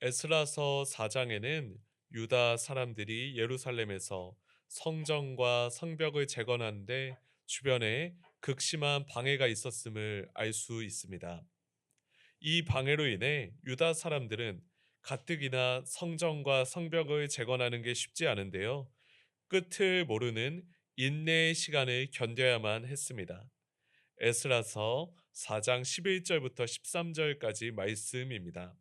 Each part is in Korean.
에스라서 4장에는 유다 사람들이 예루살렘에서 성전과 성벽을 재건하는데 주변에 극심한 방해가 있었음을 알 수 있습니다. 이 방해로 인해 유다 사람들은 가뜩이나 성전과 성벽을 재건하는 게 쉽지 않은데요. 끝을 모르는 인내의 시간을 견뎌야만 했습니다. 에스라서 4장 11절부터 13절까지 말씀입니다.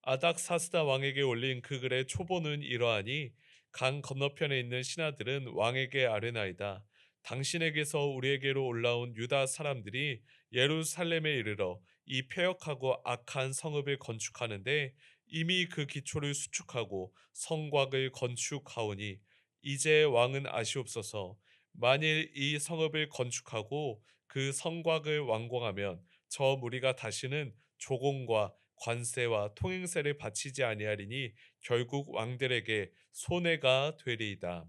아닥사스다 왕에게 올린 그 글의 초보는 이러하니 강 건너편에 있는 신하들은 왕에게 아뢰나이다. 당신에게서 우리에게로 올라온 유다 사람들이 예루살렘에 이르러 이 폐역하고 악한 성읍을 건축하는데 이미 그 기초를 수축하고 성곽을 건축하오니 이제 왕은 아시옵소서. 만일 이 성읍을 건축하고 그 성곽을 완공하면 저 무리가 다시는 조공과 관세와 통행세를 바치지 아니하리니 결국 왕들에게 손해가 되리이다.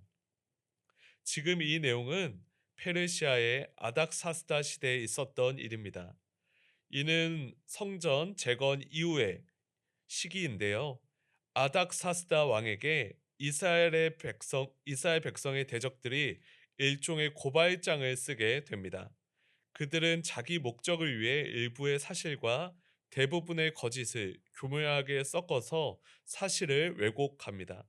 지금 이 내용은 페르시아의 아닥사스다 시대에 있었던 일입니다. 이는 성전 재건 이후의 시기인데요. 아닥사스다 왕에게 이스라엘 백성의 대적들이 일종의 고발장을 쓰게 됩니다. 그들은 자기 목적을 위해 일부의 사실과 대부분의 거짓을 교묘하게 섞어서 사실을 왜곡합니다.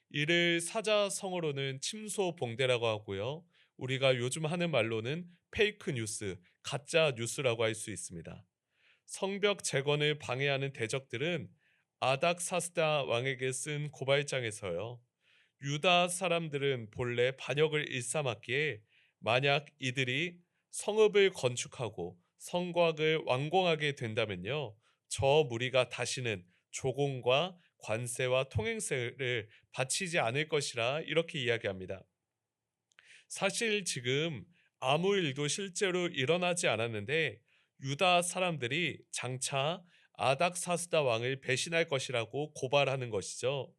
이를 사자성어로는 침소봉대라고 하고요. 우리가 요즘 하는 말로는 페이크 뉴스, 가짜 뉴스라고 할 수 있습니다. 성벽 재건을 방해하는 대적들은 아닥사스다 왕에게 쓴 고발장에서요. 유다 사람들은 본래 반역을 일삼았기에 만약 이들이 성읍을 건축하고 성곽을 완공하게 된다면요. 저 무리가 다시는 조공과 관세와 통행세를 바치지 않을 것이라 이렇게 이야기합니다. 사실 지금 아무 일도 실제로 일어나지 않았는데 유다 사람들이 장차 아닥사스다 왕을 배신할 것이라고 고발하는 것이죠.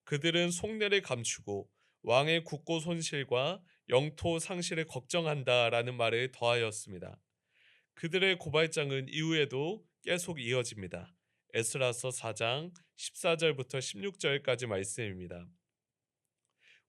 그들은 속내를 감추고 왕의 국고 손실과 영토 상실을 걱정한다라는 말을 더하였습니다. 그들의 고발장은 이후에도 계속 이어집니다. 에스라서 4장 14절부터 16절까지 말씀입니다.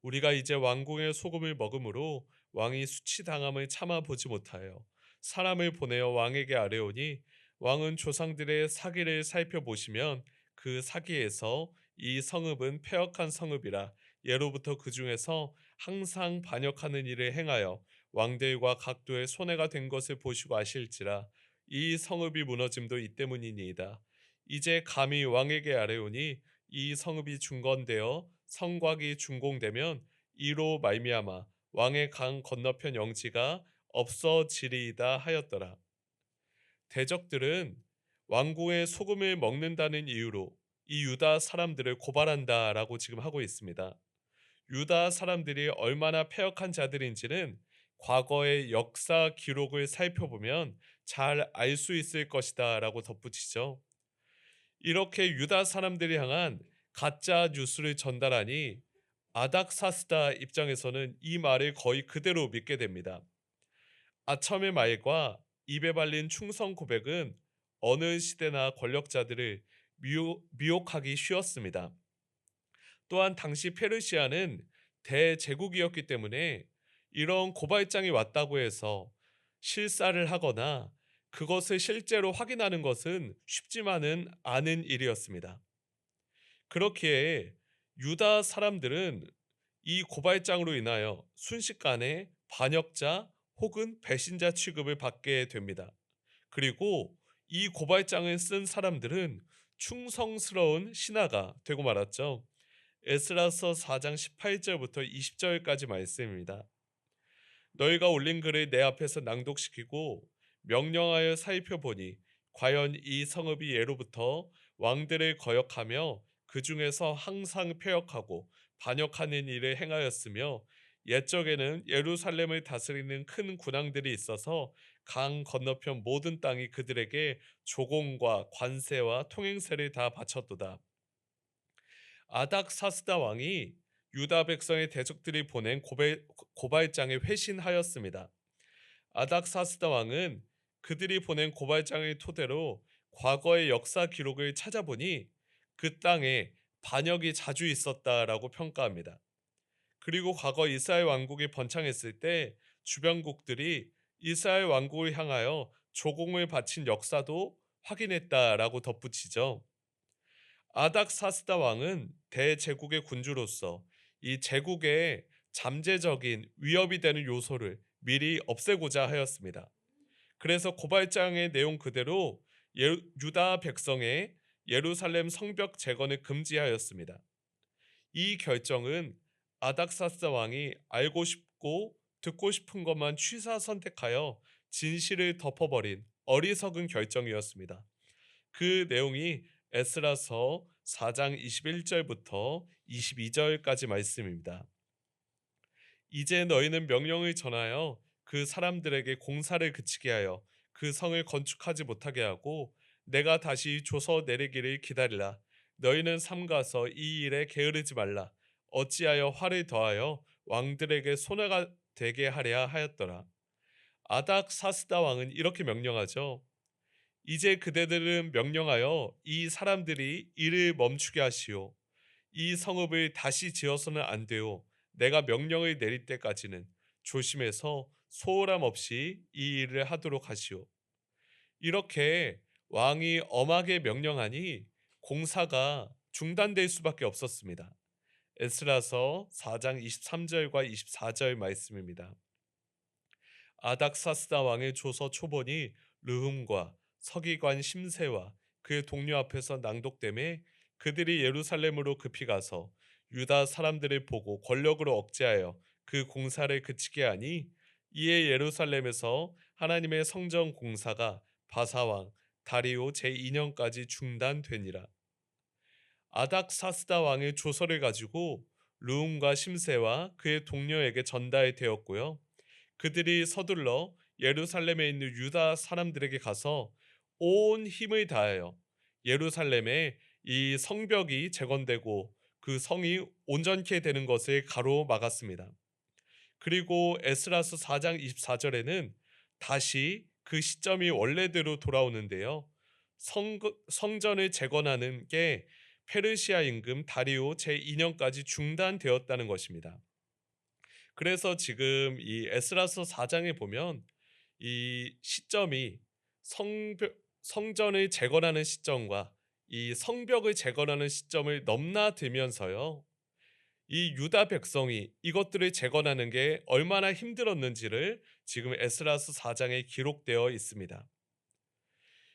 우리가 이제 왕궁의 소금을 먹음으로 왕이 수치당함을 참아보지 못하여 사람을 보내어 왕에게 아뢰오니 왕은 조상들의 사기를 살펴보시면 그 사기에서 이 성읍은 패역한 성읍이라 예로부터 그 중에서 항상 반역하는 일을 행하여 왕들과 각도의 손해가 된 것을 보시고 아실지라 이 성읍이 무너짐도 이 때문이니이다. 이제 감히 왕에게 아뢰오니 이 성읍이 중건되어 성곽이 준공되면 이로 말미암아 왕의 강 건너편 영지가 없어지리이다 하였더라. 대적들은 왕궁의 소금을 먹는다는 이유로 이 유다 사람들을 고발한다라고 지금 하고 있습니다. 유다 사람들이 얼마나 패역한 자들인지는 과거의 역사 기록을 살펴보면 잘 알 수 있을 것이다라고 덧붙이죠. 이렇게 유다 사람들이 향한 가짜 뉴스를 전달하니 아닥사스다 입장에서는 이 말을 거의 그대로 믿게 됩니다. 아첨의 말과 입에 발린 충성 고백은 어느 시대나 권력자들을 미혹하기 쉬웠습니다. 또한 당시 페르시아는 대제국이었기 때문에 이런 고발장이 왔다고 해서 실사를 하거나 그것을 실제로 확인하는 것은 쉽지만은 않은 일이었습니다. 그렇기에 유다 사람들은 이 고발장으로 인하여 순식간에 반역자 혹은 배신자 취급을 받게 됩니다. 그리고 이 고발장을 쓴 사람들은 충성스러운 신하가 되고 말았죠. 에스라서 4장 18절부터 20절까지 말씀입니다. 너희가 올린 글을 내 앞에서 낭독시키고 명령하여 살펴보니 과연 이 성읍이 예로부터 왕들을 거역하며 그 중에서 항상 패역하고 반역하는 일을 행하였으며 옛적에는 예루살렘을 다스리는 큰 군왕들이 있어서 강 건너편 모든 땅이 그들에게 조공과 관세와 통행세를 다 바쳤도다. 아닥사스다 왕이 유다 백성의 대적들이 보낸 고발장에 회신하였습니다. 아닥사스다 왕은 그들이 보낸 고발장을 토대로 과거의 역사 기록을 찾아보니 그 땅에 반역이 자주 있었다라고 평가합니다. 그리고 과거 이스라엘 왕국이 번창했을 때 주변국들이 이스라엘 왕국을 향하여 조공을 바친 역사도 확인했다라고 덧붙이죠. 아닥사스다 왕은 대제국의 군주로서 이 제국의 잠재적인 위협이 되는 요소를 미리 없애고자 하였습니다. 그래서 고발장의 내용 그대로 유다 백성의 예루살렘 성벽 재건을 금지하였습니다. 이 결정은 아닥사스다 왕이 알고 싶고 듣고 싶은 것만 취사 선택하여 진실을 덮어버린 어리석은 결정이었습니다. 그 내용이 에스라서 4장 21절부터 22절까지 말씀입니다. 이제 너희는 명령을 전하여 그 사람들에게 공사를 그치게 하여 그 성을 건축하지 못하게 하고 내가 다시 조서 내리기를 기다리라. 너희는 삼가서 이 일에 게으르지 말라. 어찌하여 화를 더하여 왕들에게 손해가 되게 하랴 하였더라. 아닥사스다 왕은 이렇게 명령하죠. 이제 그대들은 명령하여 이 사람들이 일을 멈추게 하시오. 이 성읍을 다시 지어서는 안 되오. 내가 명령을 내릴 때까지는 조심해서 소홀함 없이 이 일을 하도록 하시오. 이렇게 왕이 엄하게 명령하니 공사가 중단될 수밖에 없었습니다. 에스라서 4장 23절과 24절 말씀입니다. 아닥사스다 왕의 조서 초본이 르훔과 서기관 심세와 그의 동료 앞에서 낭독됨에 그들이 예루살렘으로 급히 가서 유다 사람들을 보고 권력으로 억제하여 그 공사를 그치게 하니 이에 예루살렘에서 하나님의 성전 공사가 바사왕 다리오 제2년까지 중단되니라. 아닥사스다 왕의 조서를 가지고 르훔과 심세와 그의 동료에게 전달되었고요. 그들이 서둘러 예루살렘에 있는 유다 사람들에게 가서 온 힘을 다하여 예루살렘에 이 성벽이 재건되고 그 성이 온전케 되는 것을 가로막았습니다. 그리고 에스라서 4장 24절에는 다시 그 시점이 원래대로 돌아오는데요. 성전을 재건하는 게 페르시아 임금 다리오 제2년까지 중단되었다는 것입니다. 그래서 지금 이 에스라서 4장에 보면 이 시점이 성전을 재건하는 시점과 이 성벽을 재건하는 시점을 넘나들면서요. 이 유다 백성이 이것들을 재건하는 게 얼마나 힘들었는지를 지금 에스라서 4장에 기록되어 있습니다.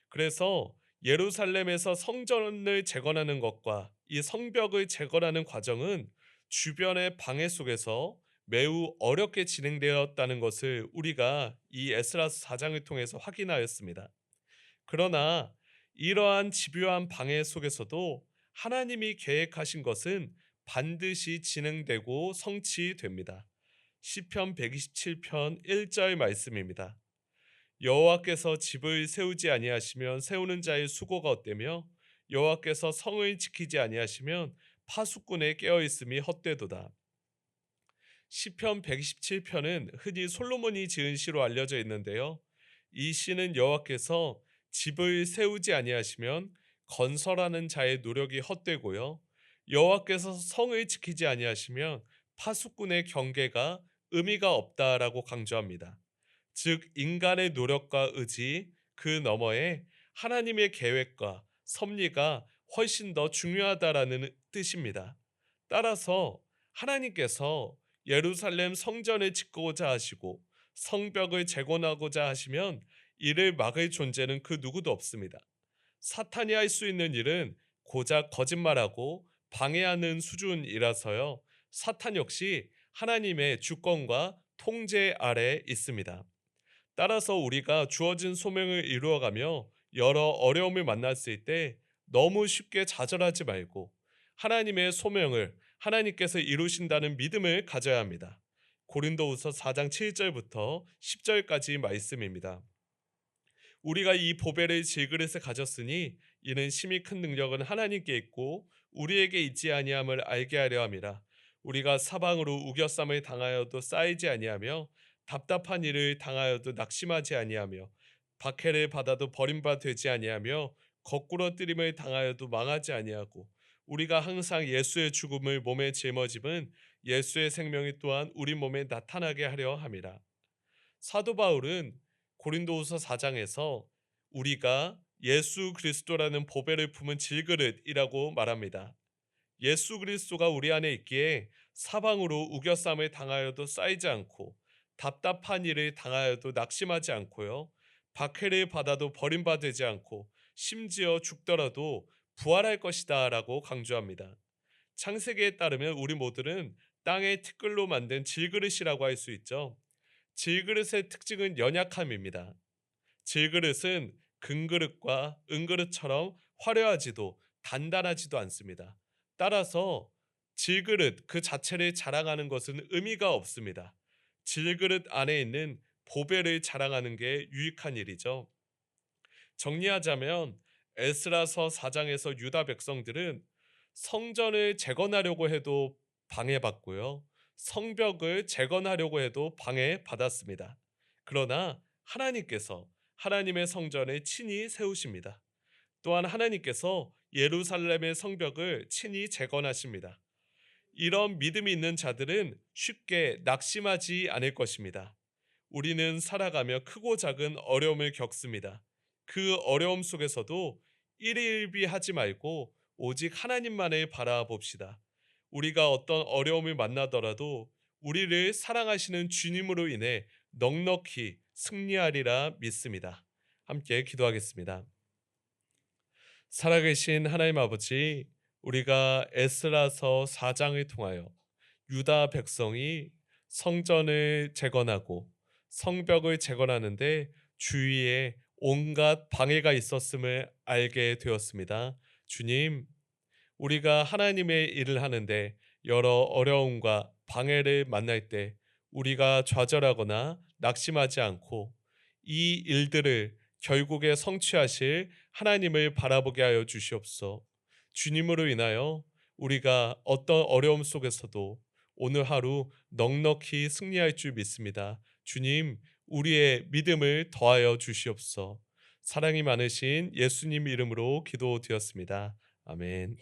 그래서 예루살렘에서 성전을 재건하는 것과 이 성벽을 재건하는 과정은 주변의 방해 속에서 매우 어렵게 진행되었다는 것을 우리가 이 에스라스 4장을 통해서 확인하였습니다. 그러나 이러한 집요한 방해 속에서도 하나님이 계획하신 것은 반드시 진행되고 성취됩니다. 시편 127편 1절 말씀입니다. 여호와께서 집을 세우지 아니하시면 세우는 자의 수고가 헛되며 여호와께서 성을 지키지 아니하시면 파수꾼의 깨어 있음이 헛되도다. 시편 127편은 흔히 솔로몬이 지은 시로 알려져 있는데요. 이 시는 여호와께서 집을 세우지 아니하시면 건설하는 자의 노력이 헛되고요. 여호와께서 성을 지키지 아니하시면 파수꾼의 경계가 의미가 없다라고 강조합니다. 즉 인간의 노력과 의지 그 너머에 하나님의 계획과 섭리가 훨씬 더 중요하다라는 뜻입니다. 따라서 하나님께서 예루살렘 성전을 짓고자 하시고 성벽을 재건하고자 하시면 이를 막을 존재는 그 누구도 없습니다. 사탄이 할 수 있는 일은 고작 거짓말하고 방해하는 수준이라서요. 사탄 역시 하나님의 주권과 통제 아래 있습니다. 따라서 우리가 주어진 소명을 이루어가며 여러 어려움을 만났을 때 너무 쉽게 좌절하지 말고 하나님의 소명을 하나님께서 이루신다는 믿음을 가져야 합니다. 고린도후서 4장 7절부터 10절까지 말씀입니다. 우리가 이 보배를 질그릇에 가졌으니 이는 심히 큰 능력은 하나님께 있고 우리에게 있지 아니함을 알게 하려 함이라. 우리가 사방으로 우겨쌈을 당하여도 쌓이지 아니하며 답답한 일을 당하여도 낙심하지 아니하며 박해를 받아도 버림받 되지 아니하며 거꾸로 뜨림을 당하여도 망하지 아니하고 우리가 항상 예수의 죽음을 몸에 짊어짐은 예수의 생명이 또한 우리 몸에 나타나게 하려 함이라. 사도 바울은 고린도후서 4장에서 우리가 예수 그리스도라는 보배를 품은 질그릇이라고 말합니다. 예수 그리스도가 우리 안에 있기에 사방으로 우겨쌈을 당하여도 쌓이지 않고 답답한 일을 당하여도 낙심하지 않고요. 박해를 받아도 버림받지 않고 심지어 죽더라도 부활할 것이다 라고 강조합니다. 창세기에 따르면 우리 모두는 땅의 티끌로 만든 질그릇이라고 할 수 있죠. 질그릇의 특징은 연약함입니다. 질그릇은 금그릇과 은그릇처럼 화려하지도 단단하지도 않습니다. 따라서 질그릇 그 자체를 자랑하는 것은 의미가 없습니다. 질그릇 안에 있는 보배를 자랑하는 게 유익한 일이죠. 정리하자면 에스라서 4장에서 유다 백성들은 성전을 재건하려고 해도 방해받고요. 성벽을 재건하려고 해도 방해받았습니다. 그러나 하나님께서 하나님의 성전을 친히 세우십니다. 또한 하나님께서 예루살렘의 성벽을 친히 재건하십니다. 이런 믿음이 있는 자들은 쉽게 낙심하지 않을 것입니다. 우리는 살아가며 크고 작은 어려움을 겪습니다. 그 어려움 속에서도 일일비하지 말고 오직 하나님만을 바라봅시다. 우리가 어떤 어려움을 만나더라도 우리를 사랑하시는 주님으로 인해 넉넉히 승리하리라 믿습니다. 함께 기도하겠습니다. 살아계신 하나님 아버지, 우리가 에스라서 4장을 통하여 유다 백성이 성전을 재건하고 성벽을 재건하는데 주위에 온갖 방해가 있었음을 알게 되었습니다. 주님, 우리가 하나님의 일을 하는데 여러 어려움과 방해를 만날 때 우리가 좌절하거나 낙심하지 않고 이 일들을 결국에 성취하실 하나님을 바라보게 하여 주시옵소서. 주님으로 인하여 우리가 어떤 어려움 속에서도 오늘 하루 넉넉히 승리할 줄 믿습니다. 주님, 우리의 믿음을 더하여 주시옵소서. 사랑이 많으신 예수님 이름으로 기도드렸습니다. 아멘.